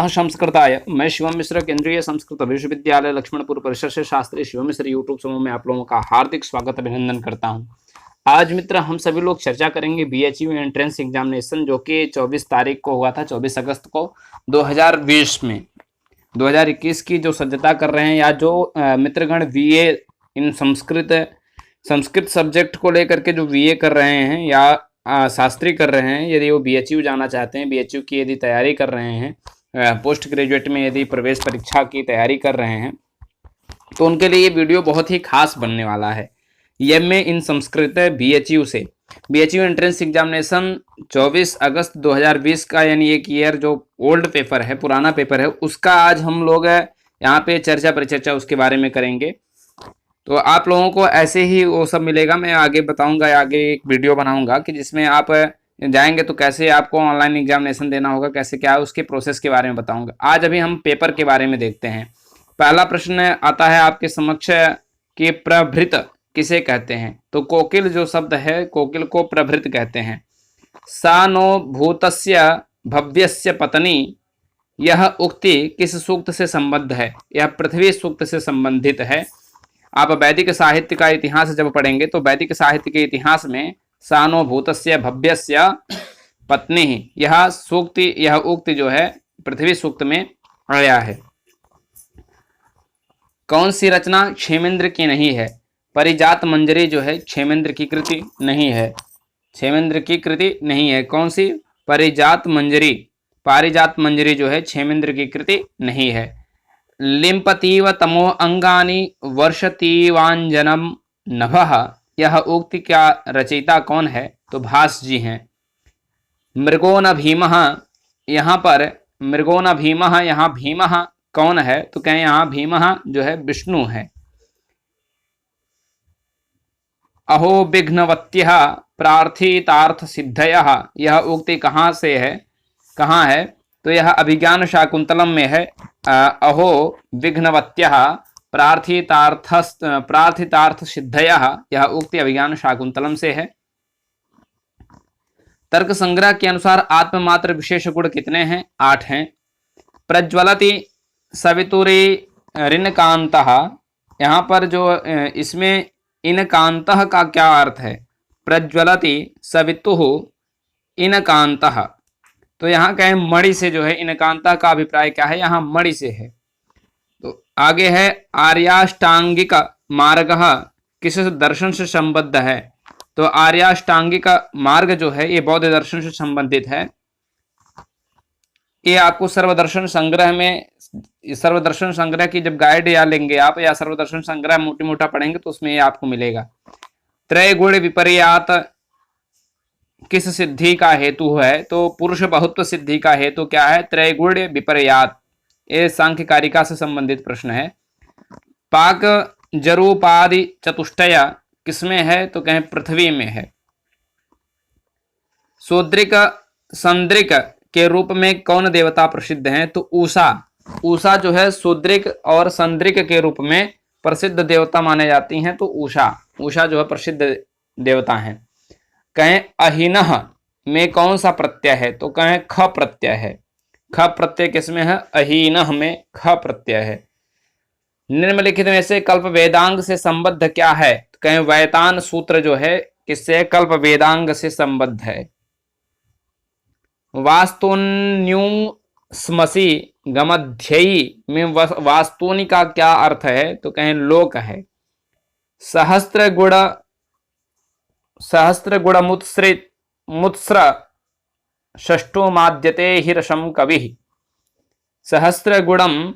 संस्कृताय। मैं शिवम मिश्र, केंद्रीय संस्कृत विश्वविद्यालय लक्ष्मणपुर परिसर से शास्त्री शिवम मिश्र यूट्यूब समूह में आप लोगों का हार्दिक स्वागत अभिनंदन करता हूं। आज मित्र हम सभी लोग चर्चा करेंगे बीएचयू एंट्रेंस एग्जामिनेशन जो कि 24 तारीख को हुआ था, 24 अगस्त को 2020 में। 2021 की जो सज्जता कर रहे हैं या जो मित्रगण बीए इन संस्कृत सब्जेक्ट को लेकर के जो बीए कर रहे हैं या शास्त्री कर रहे हैं, यदि वो बीएचयू जाना चाहते हैं, बीएचयू की यदि तैयारी कर रहे हैं, पोस्ट ग्रेजुएट में यदि प्रवेश परीक्षा की तैयारी कर रहे हैं, तो उनके लिए ये वीडियो बहुत ही खास बनने वाला है। एमए इन संस्कृत बीएचयू से बीएचयू एंट्रेंस एग्जामिनेशन 24 अगस्त 2020 का, यानी एक ईयर जो ओल्ड पेपर है, पुराना पेपर है, उसका आज हम लोग यहाँ पे चर्चा परिचर्चा उसके बारे में करेंगे। तो आप लोगों को ऐसे ही वो सब मिलेगा, मैं आगे बताऊंगा, आगे एक वीडियो बनाऊंगा कि जिसमें आप जाएंगे तो कैसे आपको ऑनलाइन एग्जामिनेशन देना होगा, कैसे क्या है उसके प्रोसेस के बारे में बताऊंगा। आज अभी हम पेपर के बारे में देखते हैं। पहला प्रश्न आता है आपके समक्ष कि प्रभृत किसे कहते हैं। तो कोकिल जो शब्द है, कोकिल को प्रभृत कहते हैं। सा नो भूतस्य भव्यस्य पत्नी, यह उक्ति किस सूक्त से संबद्ध है। यह पृथ्वी सूक्त से संबंधित है। आप वैदिक साहित्य का इतिहास जब पढ़ेंगे तो वैदिक साहित्य के इतिहास में सानो भूतस्य भव्यस्य पत्नी, यह उक्ति जो है पृथ्वी सूक्त में आया है। कौन सी रचना क्षेमेंद्र की नहीं है। परिजात मंजरी जो है क्षेमेंद्र की कृति नहीं है, क्षेमेंद्र की कृति नहीं है। कौन सी? परिजात मंजरी, पारिजात मंजरी जो है क्षेमेंद्र की कृति नहीं है। लिम्पतीव तमो अंगानि वर्षतीवांजनम नभः, यह उक्ति क्या रचयिता कौन है। तो भास जी हैं। मृगोन भीमः, यहाँ पर मृगोन भीमः, यहाँ भीमः कौन है। तो कहें यहाँ भीमः जो है विष्णु है। अहो विघ्नवत्यः प्रार्थितार्थ सिद्धयः, यह उक्ति कहाँ से है, कहाँ है। तो यह अभिज्ञान शाकुंतलम में है। अहो विघ्नवत्यः प्रार्थितार्थ सिद्धयः, यह उक्ति अभिज्ञान शाकुंतलम से है। तर्क संग्रह के अनुसार आत्ममात्र विशेष गुण कितने हैं? 8 हैं। प्रज्वलति सवितुरी ऋणकांतः, यहाँ पर जो इसमें इनकांतः का क्या अर्थ है। प्रज्वलति सवितुः इनकांतः, तो यहाँ कहें मणि से जो है इनकांता का अभिप्राय क्या है, यहाँ मणि से है। तो आगे है आर्याष्टांगिक मार्ग किस दर्शन से संबद्ध है। तो आर्याष्टांगिक मार्ग जो है ये बौद्ध दर्शन से संबंधित है। ये आपको सर्वदर्शन संग्रह में, सर्वदर्शन संग्रह की जब गाइड या लेंगे आप, या सर्वदर्शन संग्रह मोटी मोटा पढ़ेंगे तो उसमें ये आपको मिलेगा। त्रयगुण विपर्यात किस सिद्धि का हेतु है। तो पुरुष बहुत्व सिद्धि का हेतु क्या है। त्रयगुण विपर्यात, ये सांख्य कारिका से संबंधित प्रश्न है। पाक जरूपादि चतुष्टय किसमें है। तो कहें पृथ्वी में है। शूद्रिक संद्रिक के रूप में कौन देवता प्रसिद्ध हैं। तो उषा, उषा जो है शूद्रिक और संद्रिक के रूप में प्रसिद्ध देवता माने जाती हैं। तो उषा जो है प्रसिद्ध देवता हैं। कहें अहिनः में कौन सा प्रत्यय है। तो कहें ख प्रत्यय है। ख प्रत्यय किसमें है। अहिनः में ख प्रत्यय है। निम्नलिखित में से कल्प वेदांग से संबद्ध क्या है। तो कहें वैतान सूत्र जो है किससे, कल्प वेदांग से संबद्ध है। वास्तुन्यू स्मसी गमध्ययी में वास्तुनि का क्या अर्थ है। तो कहें लोक है। सहस्त्र गुण मुत्स्र षष्ठो माद्यते हि रसम कवि। सहस्त्र गुणम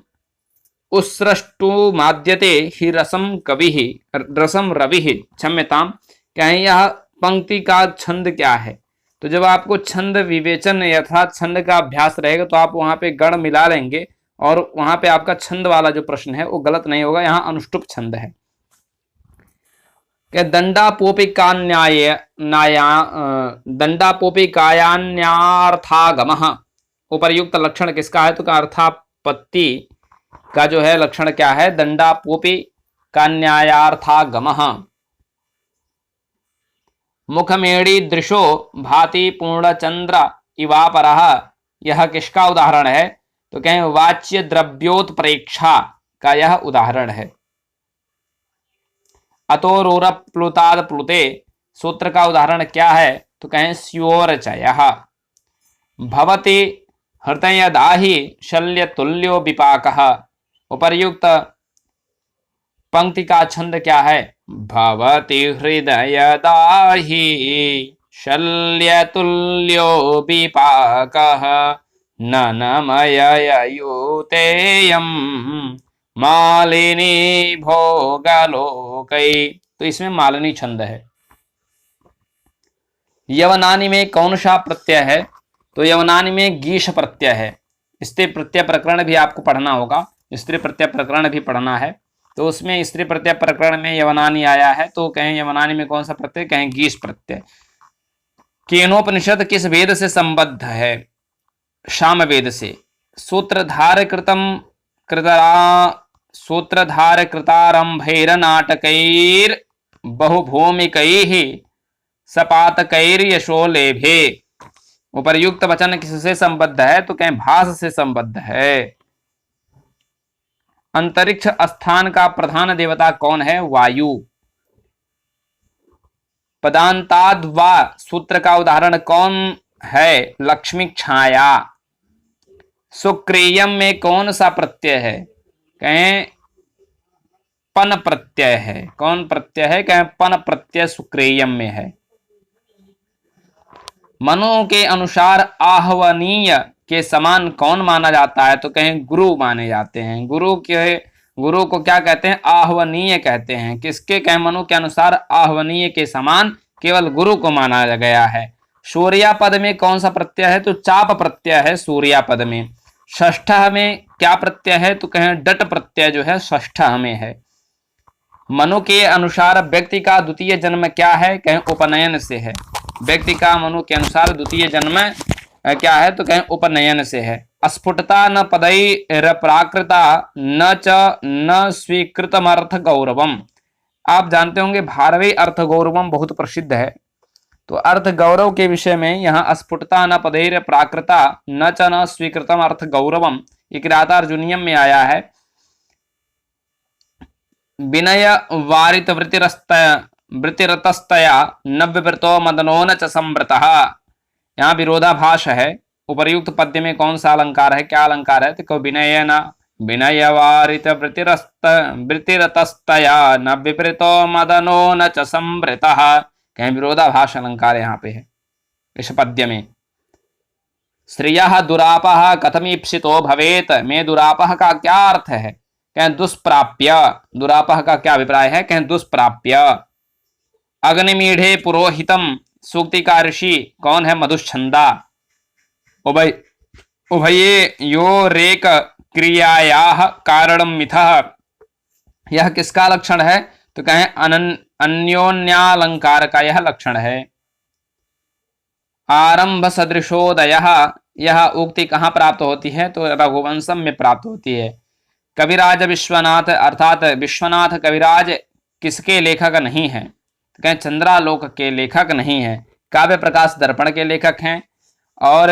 उत्सृष्टु माद्यते हि रसम कवि, रसम रवि, क्षम्यताम। कहें यह पंक्ति का छंद क्या है। तो जब आपको छंद विवेचन अर्थात छंद का अभ्यास रहेगा तो आप वहां पे गण मिला लेंगे और वहां पे आपका छंद वाला जो प्रश्न है वो गलत नहीं होगा। यहाँ अनुष्टुप छंद है। दंडापोपिकायान्यार्थागमः, उपर्युक्त लक्षण किसका है। तो अर्थापत्ति का जो है लक्षण क्या है। दंडापोपिकान्यायार्थागमः। मुखमेड़ी दृशो भाति पूर्णचंद्र इवापरः, यह किसका उदाहरण है। तो कहें वाच्य द्रव्योत्प्रेक्षा का यह उदाहरण है। अतोरोर प्लुताद प्लुते सूत्र का उदाहरण क्या है? तो कहें स्योरचयः। भवति हृदयदाहि शल्यतुल्यो विपाकः। उपर्युक्त पंक्ति का छंद क्या है? भवति हृदयदाहि शल्यतुल्यो विपाकः ननमययुतेयं मालिनी भोगलोकै। तो इसमें मालिनी छंद है। यवनानि में कौन सा प्रत्यय है? तो यवनानि में गीश प्रत्यय है। स्त्री प्रत्यय प्रकरण भी आपको पढ़ना होगा, स्त्री प्रत्यय प्रकरण भी पढ़ना है। तो उसमें स्त्री प्रत्यय प्रकरण में यवनानि आया है, तो कहें यवनानि में कौन सा प्रत्यय? कहें गीश प्रत्यय। केनोपनिषद किस वेद से संबद्ध है? साम वेद से। सूत्रधार कृतारंभैर्नाटकैर् बहुभूमिकैः सपातकैर्यशो लेभे। उपर्युक्त वचन किससे संबद्ध है? तो कहें भास से संबद्ध है। अंतरिक्ष स्थान का प्रधान देवता कौन है? वायु। पदांताद्वा सूत्र का उदाहरण कौन है? लक्ष्मी छाया। सुक्रियम में कौन सा प्रत्यय है? कहें पन प्रत्यय है। कौन प्रत्यय है? कहें पन प्रत्यय सुक्रियम में है। मनु के अनुसार आह्वनीय के समान कौन माना जाता है? तो कहें गुरु माने जाते हैं। गुरु को क्या कहते हैं? आह्वनीय कहते हैं। किसके? कहें मनु के अनुसार आह्वनीय के समान केवल गुरु को माना गया है। सूर्यापद में कौन सा प्रत्यय है? तो चाप प्रत्यय है सूर्यापद में। षष्ठ में क्या प्रत्यय है? तो कहें डट प्रत्यय जो है षष्ठ में है। मनु के अनुसार व्यक्ति का द्वितीय जन्म क्या है? कहें उपनयन से है। व्यक्ति का मनु के अनुसार द्वितीय जन्म क्या है? तो कहें उपनयन से है। अस्फुटता न पदैर प्राकृता न च न स्वीकृतमर्थ गौरवम। आप जानते होंगे भारवी अर्थ गौरवम बहुत प्रसिद्ध है। तो अर्थ गौरव के विषय में यहाँ अस्फुटता न पदैर प्राकृता न च न स्वीकृतम अर्थ गौरवम ये किरातार्जुनीयम में आया है। विनय वारित वृत्तिरतस्तया नव्यवृतो मदनो न च संवृतः। यहाँ विरोधाभास है। उपर्युक्त पद्य में कौन सा अलंकार है? क्या अलंकार है? तो विनय न विनय वारित वृत्तिरतस्तया नव्यवृतो मदनो न च संवृतः। कहीं विरोधाभास अलंकार यहाँ पे है इस पद्य में। श्रियः दुरापः कथमीप्सितो भवेत में दुरापः का क्या अर्थ है? कहें दुष्प्राप्य। दुरापः का क्या अभिप्राय है? कहें दुष्प्राप्य। अग्निमीढ़े पुरोहितम सूक्ति का ऋषि कौन है? मधुच्छंदा। उभये यो रेक क्रियायाः कारणम मिथः यह किसका लक्षण है? तो कहें अन्योन्यालंकार का यह लक्षण है। आरंभ सदृशोदयः यह उक्ति कहाँ प्राप्त होती है? तो रघुवंशम में प्राप्त होती है। कविराज विश्वनाथ अर्थात विश्वनाथ कविराज किसके लेखक नहीं है? तो कहें चंद्रालोक के लेखक नहीं है। काव्य प्रकाश दर्पण के लेखक हैं और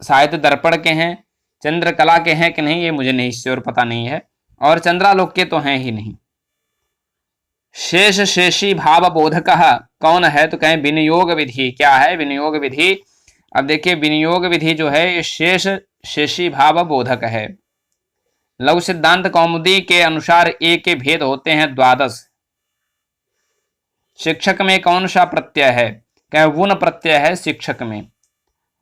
साहित्य दर्पण के हैं। चंद्रकला के हैं कि नहीं ये मुझे नहीं श्योर पता नहीं है, और चंद्रालोक के तो हैं ही नहीं। शेष शेषी भाव बोधक कौन है? तो कहें विनियोग विधि। क्या है? विनियोग विधि। अब देखिए विनियोग विधि जो है ये शेष शेषी भाव बोधक है। लघु सिद्धांत कौमुदी के अनुसार ए के भेद होते हैं 12। शिक्षक में कौन सा प्रत्यय है? कहें वुन प्रत्यय है शिक्षक में।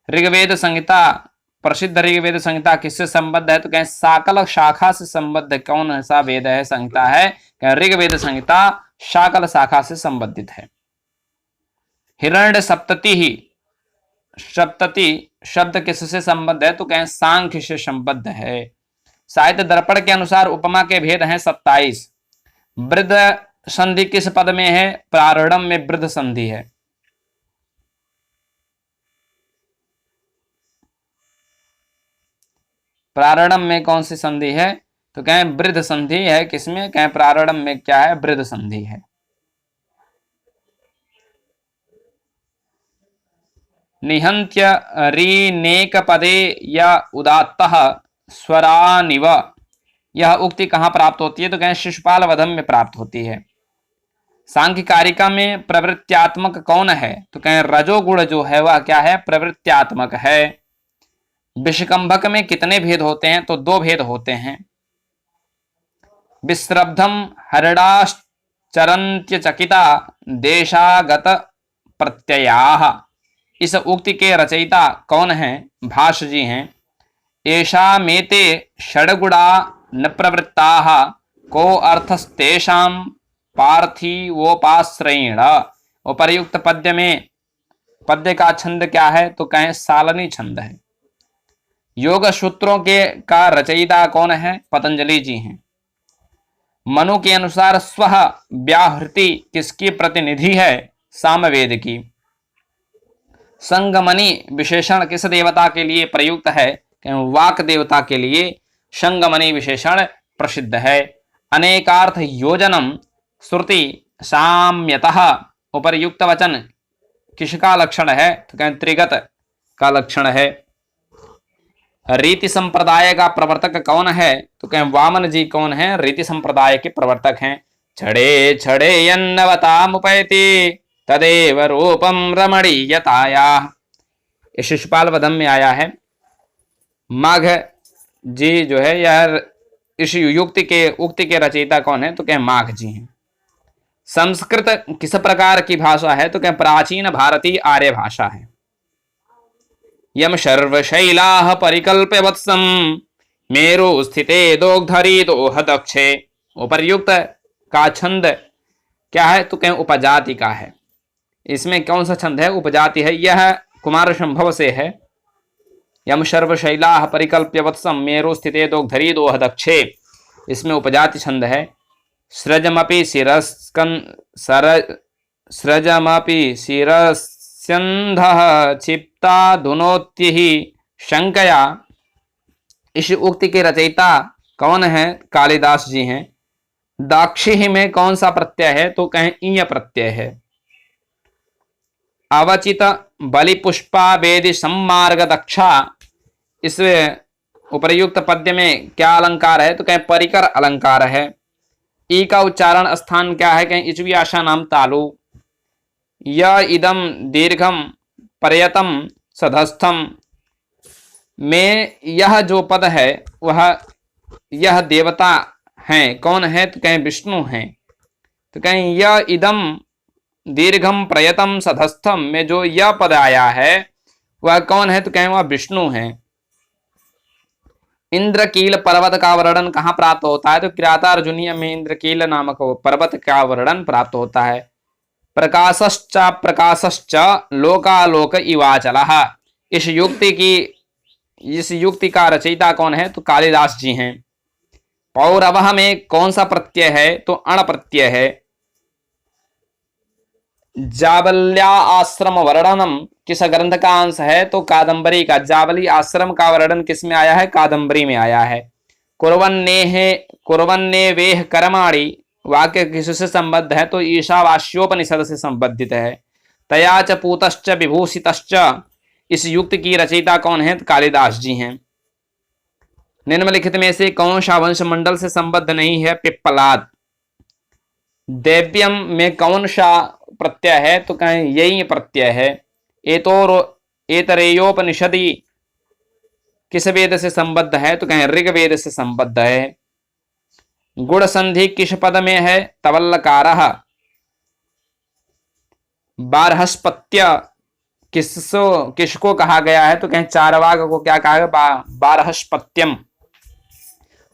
ऋग्वेद संहिता प्रसिद्ध ऋग्वेद संहिता किससे संबद्ध है? तो कहें साकल शाखा से संबद्ध कौन सा वेद है? संहिता है? कहें ऋग्वेद संहिता शाकल शाखा से संबंधित है। हिरण्य सप्तति शब्द किससे संबद्ध है? तो कहें सांख्य से संबद्ध है। साहित्य दर्पण के अनुसार उपमा के भेद हैं 27। वृद्ध संधि किस पद में है? प्रारंभ में वृद्ध संधि है। प्रारंभ में कौन सी संधि है? तो कहें वृद्ध संधि है। किसमें? कहें प्रारंभ में क्या है? वृद्ध संधि है। निहंत्य रीनेक पदे या उदात्तः स्वरानिव। यह उक्ति कहाँ प्राप्त होती है? तो कहें शिशुपाल वधम में प्राप्त होती है। सांख्य कारिका में प्रवृत्त्यात्मक कौन है? तो कहें रजोगुण जो है वह क्या है? प्रवृत्त्यात्मक है। विषकंभक में कितने भेद होते हैं? तो 2 भेद होते हैं। विश्रब्धम हरिणाश्चरन्त्यचकिता देशागत प्रत्ययाः। इस उक्ति के रचयिता कौन हैं? भाष्य जी हैं। एषा मेते षड्गुणा न प्रवृत्ताः को अर्थस्तेषां पार्थिवोपाश्रयेण। उपर्युक्त पद्य में पद्य का छंद क्या है? तो कहें सालनी छंद है। योग सूत्रों के का रचयिता कौन है? पतंजलि जी हैं। मनु के अनुसार स्व व्याहृति किसकी प्रतिनिधि है? सामवेद की। संगमणि विशेषण किस देवता के लिए प्रयुक्त है? वाक देवता के लिए संगमणि विशेषण प्रसिद्ध है। अनेकार्थ योजनम श्रुति साम्यतः। उपर्युक्त वचन किसका लक्षण है? तो कहें त्रिगत का लक्षण है। रीति संप्रदाय का प्रवर्तक कौन है? तो कहें वामन जी कौन है? रीति संप्रदाय के प्रवर्तक हैं। छड़े छड़े यन्नवतामुपैति तदेव रूपम रमणीयताया। शिशुपाल वधम में आया है। माघ जी जो है यह इस उक्ति के रचयिता कौन है? तो कहें माघ जी हैं। संस्कृत किस प्रकार की भाषा है? तो कहें प्राचीन भारतीय आर्य भाषा है। यम सर्वशैलाः परिकल्प्य वत्सम मेरु स्थिते दोग्धरी दोह दक्षे। उपर्युक्त का छंद क्या है? तो कहें उपजाति का है। इसमें कौन सा छंद है? उपजाति है। यह कुमार संभव से है। यम सर्वशैलाः परिकल्प्य वत्सम मेरु स्थिते दोग्धरी दोह दक्षे। इसमें उपजाति छंद है। सृजमपि शिरस्यन्धः क्षिप्ता धुनोत्य ही शंकया। इस उक्ति के रचयिता कौन है? कालिदास जी हैं। दाक्षी में कौन सा प्रत्यय है? तो कहें ईय प्रत्यय है। अवचित बलि पुष्पा वेदि सम्मार्ग दक्षा। इस उपर्युक्त पद्य में क्या अलंकार है? तो कहें परिकर अलंकार है। ई का उच्चारण स्थान क्या है? कहें इचवी आशा नाम तालु। य इदम दीर्घम पर्यतम सधस्थम में यह जो पद है वह यह देवता हैं। कौन है? तो कहें विष्णु हैं। तो कहें य इदम दीर्घम प्रयतम सधस्थम में जो यह पद आया है वह कौन है? तो कहें वह विष्णु हैं। इंद्रकील पर्वत का वर्णन कहाँ प्राप्त होता है? तो किरातार्जुनीय में इंद्रकील नामक पर्वत का वर्णन प्राप्त होता है। प्रकाशश्च प्रकाशश्च लोकालोक इवाचलः। इस युक्ति का रचयिता कौन है? तो कालिदास जी हैं। पौरवः में कौन सा प्रत्यय है? तो अण प्रत्यय है। जाबल्या आश्रम वर्णनम किस ग्रंथ का अंश है? तो कादंबरी का। जाबली आश्रम का वर्णन किस में आया है? कादंबरी में आया है। कुर्वन्ने वेह कर्माणि वाक्य किससे संबद्ध है? तो ईशावास्योपनिषद से संबंधित है। तया च पूतश्च विभूषितश्च। इस युक्ति की रचयिता कौन है? तो कालिदास जी हैं। निम्नलिखित में से कौन सा वंश मंडल से संबद्ध नहीं है? पिप्पलाद। देव्यम में कौन सा प्रत्यय है? तो कहें यही प्रत्यय है। एतरेयोपनिषदि किस वेद से संबद्ध है? तो कहें ऋग्वेद से संबद्ध है। गुण संधि किस पद में है? तवल्लकारः। बारहस्पत्य किसको कहा गया है? तो कहें चारवाक को क्या कहा गया? बारहस्पत्यम।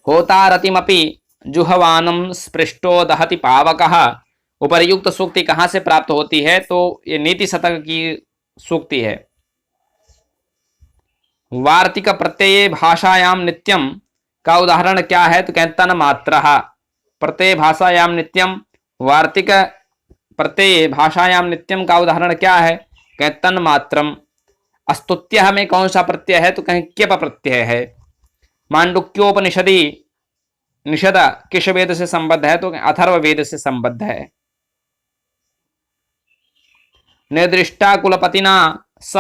होता रतिमपि जुहवानम स्पृष्टो दहति पावकः। उपर्युक्त सूक्ति कहां से प्राप्त होती है? तो ये नीति शतक की सूक्ति है। वार्तिक प्रत्यय भाषायाम नित्यम का उदाहरण क्या है? तो कहते तन्मात्रः। प्रत्यय भाषायाम नित्यम। वार्तिक प्रत्यय भाषायाम नित्यम का उदाहरण क्या है? कहते तन्मात्रम। स्तुत्यः में कौन सा प्रत्यय है? तो कहें क्यप प्रत्यय है। मांडुक्योपनिषदि निषद किस वेद से संबद्ध है? तो अथर्व वेद से संबद्ध है। निर्दिष्टा कुलपतिना स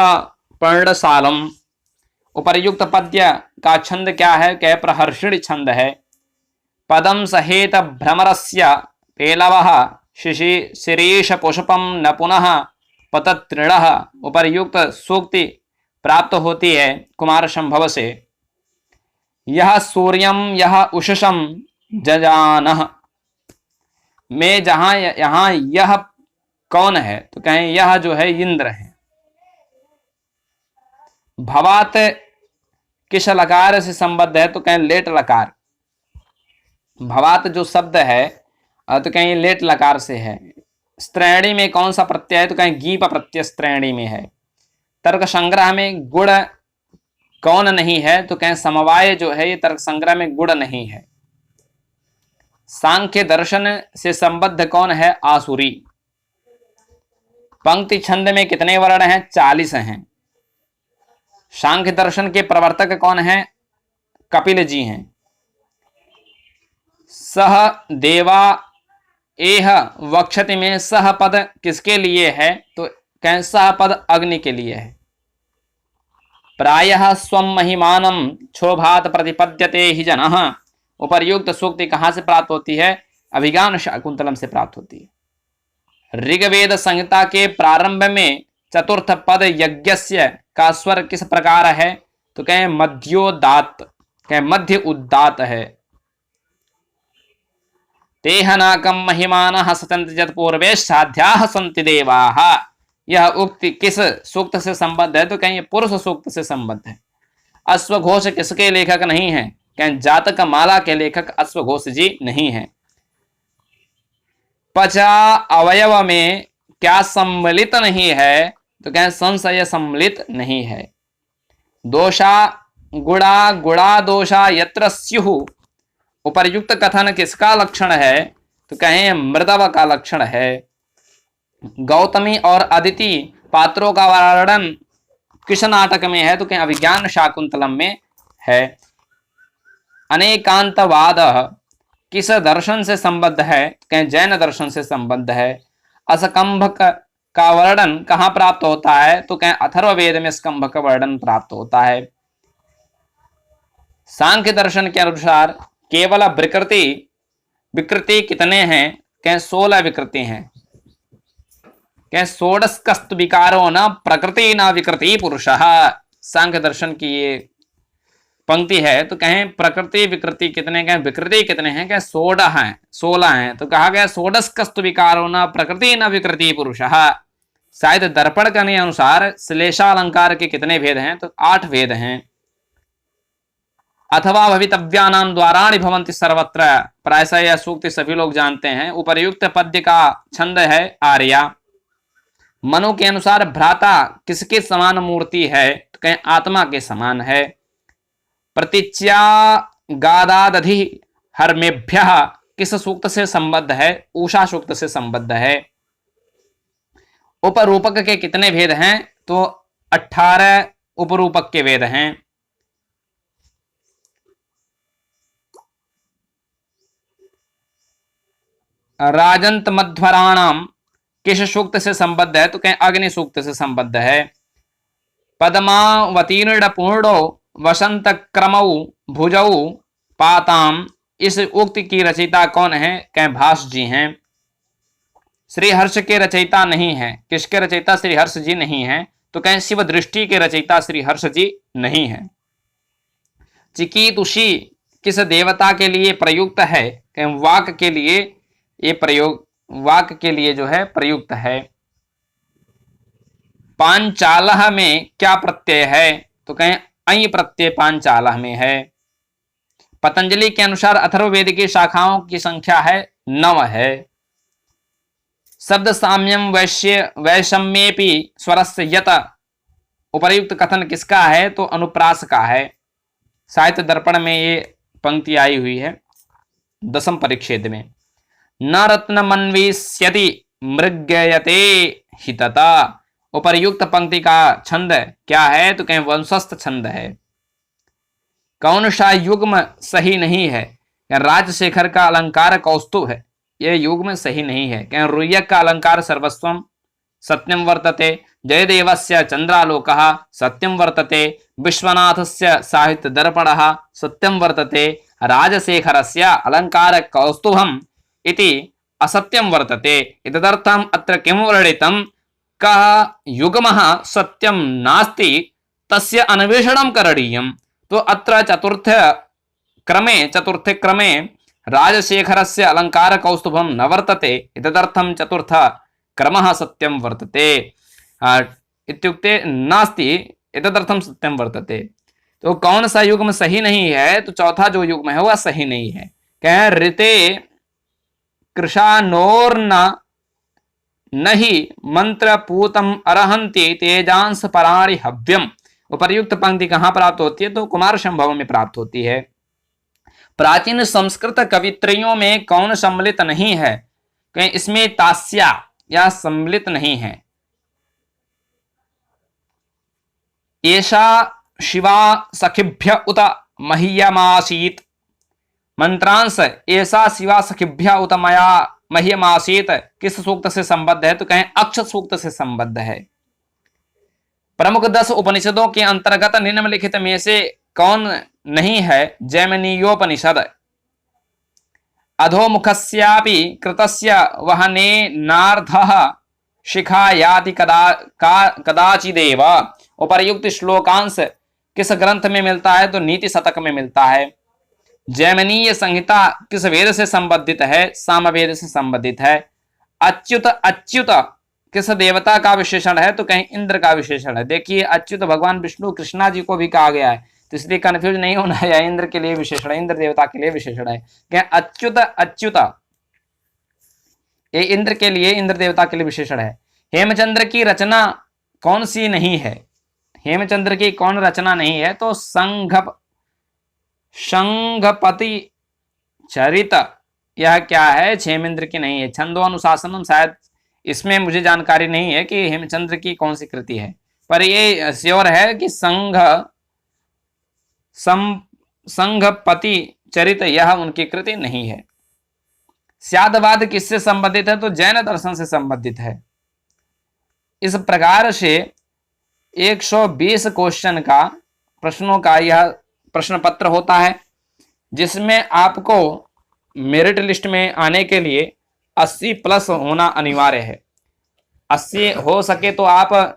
पर्णशालम। उपर्युक्त पद्य का छंद क्या है? कह प्रहर्षिणी छंद है। पदम सहेत भ्रमरस्य पेलवः शिशि शिरीष पुष्पम न पुनः पतत्रिणः। उपर्युक्त सूक्ति प्राप्त होती है कुमार संभव से। यह सूर्यम यह उषसम जजानः में जहां यहां यह कौन है? तो कहें यह जो है इंद्र है। भवात किस लकार से संबद्ध है? तो कहें लेट लकार। भवात जो शब्द है तो कहें लेट लकार से है। स्त्रैणी में कौन सा प्रत्यय है? तो कहें गीप प्रत्यय स्त्रैणी में है। तर्क संग्रह में गुण कौन नहीं है? तो कहें समवाय जो है ये तर्क संग्रह में गुण नहीं है। सांख्य दर्शन से संबद्ध कौन है? आसुरी। पंक्ति छंद में कितने वर्ण हैं? 40 हैं। सांख्य दर्शन के प्रवर्तक कौन है? कपिल जी हैं। सह देवा एह वक्षति में सह पद किसके लिए है? तो कहें सह पद अग्नि के लिए है। प्रायः स्वम महिमानम क्षोभात प्रतिपद्यते ही जनः। उपर्युक्त सूक्ति कहां से प्राप्त होती है? अभिज्ञान शाकुंतलम से प्राप्त होती है। ऋग्वेद संहिता के प्रारंभ में चतुर्थ पद यज्ञस्य का स्वर किस प्रकार है? तो कहें मध्योदात, कहें मध्य उदात है। तेहनाकम महिमानः सतन्ति जत पूर्वे साध्याः सन्ति देवाः। यह उक्ति किस सूक्त से संबद्ध है? तो कहें पुरुष सूक्त से संबद्ध है। अश्वघोष किसके लेखक नहीं है? कहें जातक माला के लेखक अश्वघोष जी नहीं है। पचा अवयव में क्या सम्मिलित नहीं है? तो कहें संशय सम्मिलित नहीं है। दोषा गुणा गुणा दोषा यत्र स्युः। उपर्युक्त कथन किसका लक्षण है? तो कहें मृदव का लक्षण है। गौतमी और अदिति पात्रों का वर्णन किस नाटक में है? तो कहें अभिज्ञान शाकुंतलम में है। अनेकांतवाद किस दर्शन से संबद्ध है? कहें जैन दर्शन से संबद्ध है। अस्कंभक का वर्णन कहां प्राप्त होता है? तो कहें अथर्ववेद में स्कंभक वर्णन प्राप्त होता है। सांख्य दर्शन के अनुसार केवल विकृति कितने हैं? कहें 16 विकृति हैं। कहें षोडशकस्तु विकारो न प्रकृति न विकृति पुरुषः। सांख्य दर्शन की ये पंक्ति है। तो कहें प्रकृति विकृति कितने? कहें विकृति कितने हैं? कहें 16 हैं। तो कहा गया षोडशकस्तु विकारो न प्रकृति न विकृति पुरुषः। शायद दर्पण के अनुसार श्लेषालंकार के कितने भेद हैं? तो 8 भेद हैं। अथवा भवितव्यानाम द्वाराणि भवन्ति सर्वत्र। प्रायः यह सूक्ति सभी लोग जानते हैं। उपर्युक्त पद्य का छंद है आर्या। मनु के अनुसार भ्राता किसके समान मूर्ति है? तो कहें आत्मा के समान है। प्रतीच्या गादादधि हर्मेभ्यः किस सूक्त से संबद्ध है? उषा सूक्त से संबद्ध है। उपरूपक के कितने भेद हैं? तो 18 उपरूपक के भेद हैं। राजंत मध्वराणाम किस सूक्त से संबद्ध है? तो कहें अग्नि सूक्त से संबद्ध है। पद्मावतीर्ण पूर्णो वसंत क्रमौ भुजौ पाताम। इस उक्ति की रचयिता कौन है? कहें भास जी हैं। श्रीहर्ष के रचयिता नहीं है। किसके रचयिता? श्रीहर्ष जी नहीं है। तो कहें शिव दृष्टि के रचयिता श्रीहर्ष जी नहीं है। चिकीतुषी किस देवता के लिए प्रयुक्त है? कहें वाक के लिए ये प्रयोग, वाक के लिए जो है प्रयुक्त है। पांचालह में क्या प्रत्यय है? तो कहें अयि प्रत्यय पांचालह में है। पतंजलि के अनुसार अथर्ववेद की शाखाओं की संख्या है 9 है। शब्द साम्यम वैषम्येपि स्वरस्य यत। उपर्युक्त कथन किसका है? तो अनुप्रास का है। साहित्य दर्पण में ये पंक्ति आई हुई है 10वें परिच्छेद में। न रत्न मन्विष्यति मृगयते हितता। उपर्युक्त पंक्ति का छंद क्या है? तो कहें वंशस्थ छंद है। कौन सा युग्म सही नहीं है? राजशेखर का अलंकार कौस्तुभ है, यह युग्म सही नहीं है। कहें रुय्यक का अलंकार सर्वस्वम सत्यं वर्तते, जयदेवस्य चंद्रालोकः सत्यं वर्तते, विश्वनाथस्य साहित्यदर्पणः सत्यं वर्तते, राजशेखरस्य अलङ्कारकौस्तुभम् इति असत्यं वर्तते। एतदर्थम् अत्र किं वर्णितं, कः युग्मः सत्यं नास्ति तस्य अन्वेषणं करणीयं। तो अत्र चतुर्थे क्रमे राजशेखरस्य अलङ्कारकौस्तुभं न वर्तते, एतदर्थं चतुर्थ क्रमः सत्यं वर्तते इत्युक्ते नास्ति, एतदर्थं सत्यं वर्तते। तो कौन सा युग्म सही नहीं है, तो चौथा जो युग्म है वह सही नहीं है। कह ऋते कृशानोर्न नहीं मंत्र पूतम अर्हन्ति तेजांश पराणि हव्यम। उपर्युक्त पंक्ति कहाँ प्राप्त होती है, तो कुमार संभव में प्राप्त होती है। प्राचीन संस्कृत कवित्रियों में कौन सम्मिलित नहीं है, कहीं इसमें तास्या या सम्मिलित नहीं है। एषा शिवा सखिभ्य उत मह्यमासीत, मंत्रांश एषा शिवा सखिभ्य उत मया मह्यमासीत किस सूक्त से संबद्ध है, तो कहें अक्ष सूक्त से संबद्ध है। प्रमुख 10 उपनिषदों के अंतर्गत निम्नलिखित में से कौन नहीं है, जैमिनीयोपनिषद। अधोमुखस्यापि कृतस्य वहने नार्धः शिखायाति कदाचिदेव। उपर्युक्त श्लोकांश किस ग्रंथ में मिलता है, तो नीति शतक में मिलता है। जैमिनीय संहिता किस वेद से संबंधित है, सामवेद से संबंधित है। अच्युत अच्युत किस देवता का विशेषण है, तो कहीं इंद्र का विशेषण है। देखिए अच्युत भगवान विष्णु कृष्णा जी को भी कहा गया है, तो इसलिए कंफ्यूज नहीं होना है, इंद्र के लिए विशेषण है, इंद्र देवता के लिए विशेषण है। क्या अच्युत अच्युत ये इंद्र के लिए, इंद्र देवता के लिए विशेषण है। हेमचंद्र की रचना कौन सी नहीं है, हेमचंद्र की कौन रचना नहीं है, तो संघपति चरित, यह क्या है, क्षेमेंद्र की नहीं है। छंदो अनुशासनम, शायद इसमें मुझे जानकारी नहीं है कि हेमचंद्र की कौन सी कृति है, पर ये श्योर है कि संघपति चरित यह उनकी कृति नहीं है। स्यादवाद किससे संबंधित है, तो जैन दर्शन से संबंधित है। इस प्रकार से 120 क्वेश्चन का प्रश्नों का यह प्रश्न पत्र होता है, जिसमें आपको मेरिट लिस्ट में आने के लिए 80 प्लस होना अनिवार्य है। 80 हो सके तो आप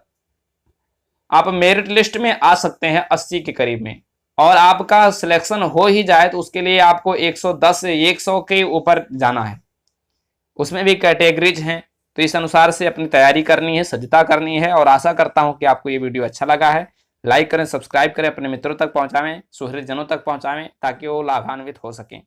मेरिट लिस्ट में आ सकते हैं 80 के करीब में, और आपका सिलेक्शन हो ही जाए तो उसके लिए आपको 110 100 के ऊपर जाना है। उसमें भी कैटेगरीज हैं, तो इस अनुसार से अपनी तैयारी करनी है, सज्जता करनी है। और आशा करता हूं कि आपको ये वीडियो अच्छा लगा है। लाइक करें, सब्सक्राइब करें, अपने मित्रों तक पहुंचाएं, सुहृदजनों तक पहुंचाएं, ताकि वो लाभान्वित हो सकें।